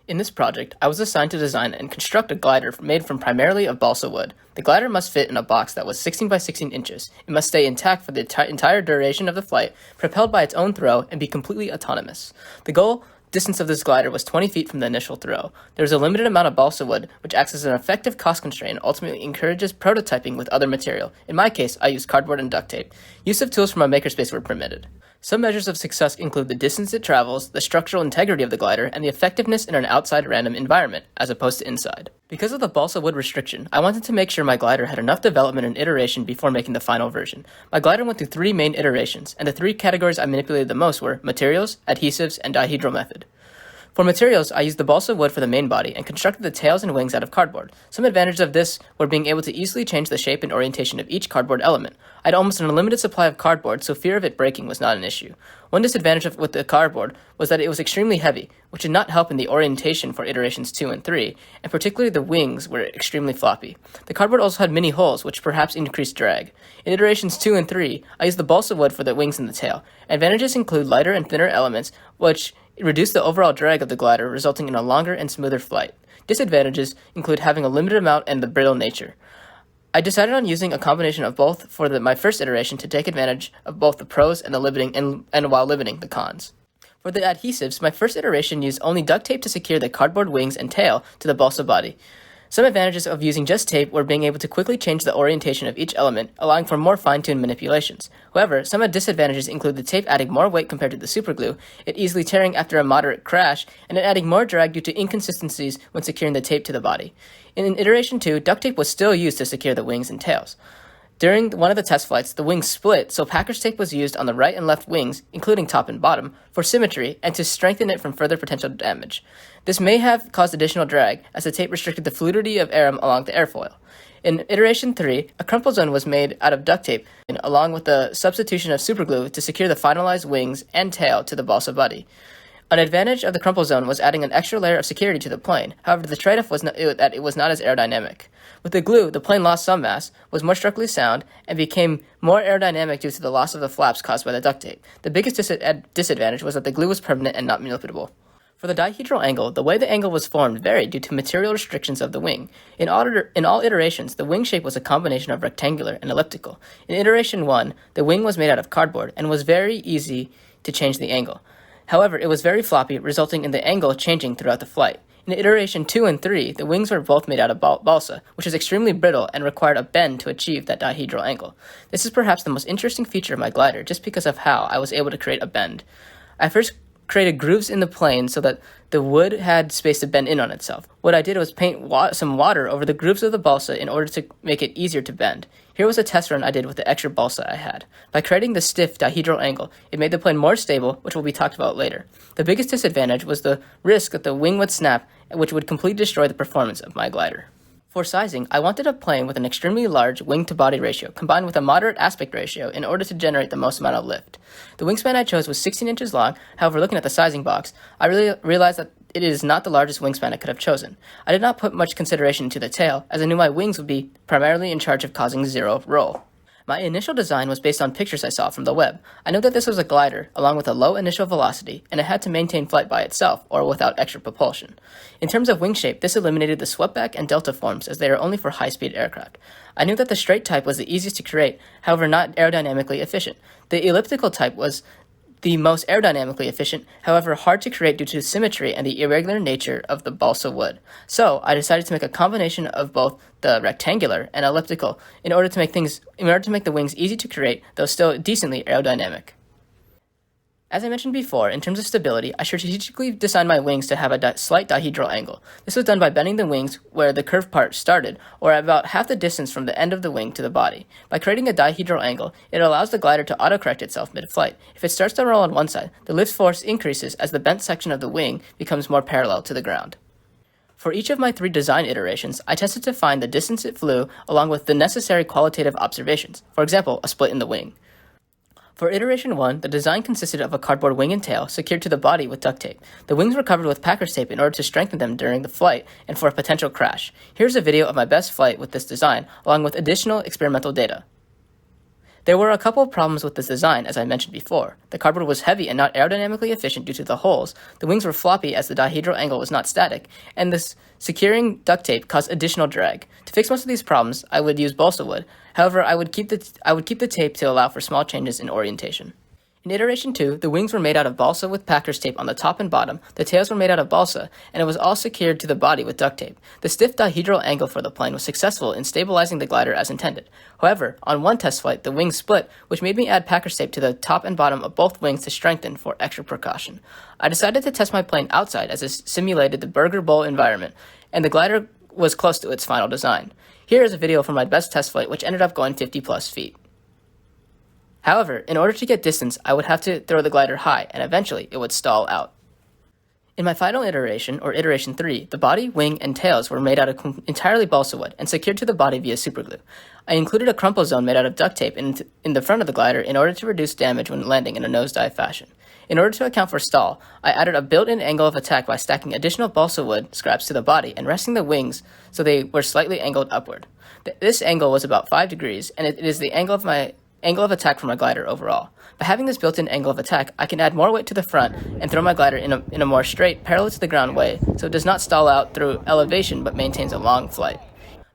In this project, I was assigned to design and construct a glider made from primarily of balsa wood. The glider must fit in a box that was 16 by 16 inches. It must stay intact for the entire duration of the flight, propelled by its own throw, and be completely autonomous. The goal distance of this glider was 20 feet from the initial throw. There is a limited amount of balsa wood, which acts as an effective cost constraint and ultimately encourages prototyping with other material. In my case, I used cardboard and duct tape. Use of tools from my makerspace were permitted. Some measures of success include the distance it travels, the structural integrity of the glider, and the effectiveness in an outside random environment, as opposed to inside. Because of the balsa wood restriction, I wanted to make sure my glider had enough development and iteration before making the final version. My glider went through 3 main iterations, and the 3 categories I manipulated the most were materials, adhesives, and dihedral method. For materials, I used the balsa wood for the main body and constructed the tails and wings out of cardboard. Some advantages of this were being able to easily change the shape and orientation of each cardboard element. I had almost an unlimited supply of cardboard, so fear of it breaking was not an issue. One disadvantage with the cardboard was that it was extremely heavy, which did not help in the orientation for iterations 2 and 3, and particularly the wings were extremely floppy. The cardboard also had many holes, which perhaps increased drag. In iterations 2 and 3, I used the balsa wood for the wings and the tail. Advantages include lighter and thinner elements, which reduce the overall drag of the glider, resulting in a longer and smoother flight. Disadvantages include having a limited amount and the brittle nature. I decided on using a combination of both for my first iteration to take advantage of both the pros and the limiting and while limiting the cons. For the adhesives, my first iteration used only duct tape to secure the cardboard wings and tail to the balsa body. Some advantages of using just tape were being able to quickly change the orientation of each element, allowing for more fine-tuned manipulations. However, some disadvantages include the tape adding more weight compared to the superglue, it easily tearing after a moderate crash, and it adding more drag due to inconsistencies when securing the tape to the body. In iteration 2, duct tape was still used to secure the wings and tails. During one of the test flights, the wings split, so package tape was used on the right and left wings, including top and bottom, for symmetry and to strengthen it from further potential damage. This may have caused additional drag, as the tape restricted the fluidity of air along the airfoil. In iteration 3, a crumple zone was made out of duct tape, along with the substitution of superglue to secure the finalized wings and tail to the balsa body. An advantage of the crumple zone was adding an extra layer of security to the plane. However, the trade-off was that it was not as aerodynamic. With the glue, the plane lost some mass, was more structurally sound, and became more aerodynamic due to the loss of the flaps caused by the duct tape. The biggest disadvantage was that the glue was permanent and not manipulable. For the dihedral angle, the way the angle was formed varied due to material restrictions of the wing. In all iterations, the wing shape was a combination of rectangular and elliptical. In iteration 1, the wing was made out of cardboard and was very easy to change the angle. However, it was very floppy, resulting in the angle changing throughout the flight. In iteration 2 and 3, the wings were both made out of balsa, which is extremely brittle and required a bend to achieve that dihedral angle. This is perhaps the most interesting feature of my glider, just because of how I was able to create a bend. I first created grooves in the plane so that the wood had space to bend in on itself. What I did was paint some water over the grooves of the balsa in order to make it easier to bend. Here was a test run I did with the extra balsa I had. By creating the stiff dihedral angle, it made the plane more stable, which will be talked about later. The biggest disadvantage was the risk that the wing would snap, which would completely destroy the performance of my glider. For sizing, I wanted a plane with an extremely large wing-to-body ratio combined with a moderate aspect ratio in order to generate the most amount of lift. The wingspan I chose was 16 inches long. However, looking at the sizing box, I really realized that it is not the largest wingspan I could have chosen. I did not put much consideration into the tail, as I knew my wings would be primarily in charge of causing zero roll. My initial design was based on pictures I saw from the web. I knew that this was a glider, along with a low initial velocity, and it had to maintain flight by itself, or without extra propulsion. In terms of wing shape, this eliminated the swept-back and delta forms, as they are only for high-speed aircraft. I knew that the straight type was the easiest to create, however not aerodynamically efficient. The elliptical type was the most aerodynamically efficient, however hard to create due to symmetry and the irregular nature of the balsa wood. So I decided to make a combination of both the rectangular and elliptical in order to make the wings easy to create, though still decently aerodynamic. As I mentioned before, in terms of stability, I strategically designed my wings to have a slight dihedral angle. This was done by bending the wings where the curved part started, or at about half the distance from the end of the wing to the body. By creating a dihedral angle, it allows the glider to autocorrect itself mid-flight. If it starts to roll on one side, the lift force increases as the bent section of the wing becomes more parallel to the ground. For each of my 3 design iterations, I tested to find the distance it flew along with the necessary qualitative observations, for example, a split in the wing. For iteration 1, the design consisted of a cardboard wing and tail secured to the body with duct tape. The wings were covered with package tape in order to strengthen them during the flight and for a potential crash. Here's a video of my best flight with this design, along with additional experimental data. There were a couple of problems with this design, as I mentioned before. The cardboard was heavy and not aerodynamically efficient due to the holes, the wings were floppy as the dihedral angle was not static, and this securing duct tape caused additional drag. To fix most of these problems, I would use balsa wood. However, I would keep the tape to allow for small changes in orientation. In iteration 2, the wings were made out of balsa with packers tape on the top and bottom, the tails were made out of balsa, and it was all secured to the body with duct tape. The stiff dihedral angle for the plane was successful in stabilizing the glider as intended. However, on one test flight, the wings split, which made me add packers tape to the top and bottom of both wings to strengthen for extra precaution. I decided to test my plane outside as it simulated the Burger Bowl environment, and the glider was close to its final design. Here is a video from my best test flight, which ended up going 50 plus feet. However, in order to get distance, I would have to throw the glider high, and eventually it would stall out. In my final iteration, or iteration 3, the body, wing, and tails were made out of entirely balsa wood and secured to the body via superglue. I included a crumple zone made out of duct tape in the front of the glider in order to reduce damage when landing in a nosedive fashion. In order to account for stall, I added a built-in angle of attack by stacking additional balsa wood scraps to the body and resting the wings so they were slightly angled upward. This angle was about 5 degrees, and it is the angle of attack for my glider overall. By having this built-in angle of attack, I can add more weight to the front and throw my glider in a more straight, parallel to the ground way, so it does not stall out through elevation but maintains a long flight.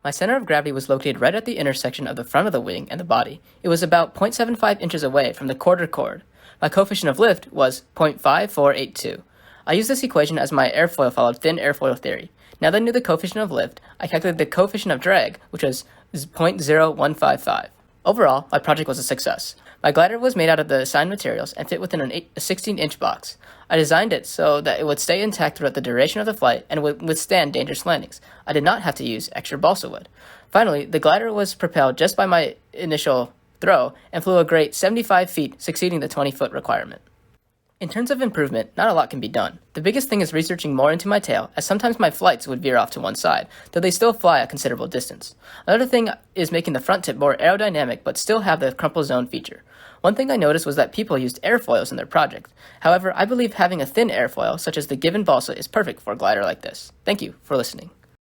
My center of gravity was located right at the intersection of the front of the wing and the body. It was about 0.75 inches away from the quarter chord. My coefficient of lift was 0.5482. I used this equation as my airfoil followed thin airfoil theory. Now that I knew the coefficient of lift, I calculated the coefficient of drag, which was 0.0155. Overall, my project was a success. My glider was made out of the assigned materials and fit within a 16-inch box. I designed it so that it would stay intact throughout the duration of the flight and would withstand dangerous landings. I did not have to use extra balsa wood. Finally, the glider was propelled just by my initial throw and flew a great 75 feet, succeeding the 20-foot requirement. In terms of improvement, not a lot can be done. The biggest thing is researching more into my tail, as sometimes my flights would veer off to one side, though they still fly a considerable distance. Another thing is making the front tip more aerodynamic but still have the crumple zone feature. One thing I noticed was that people used airfoils in their project. However, I believe having a thin airfoil, such as the given balsa, is perfect for a glider like this. Thank you for listening.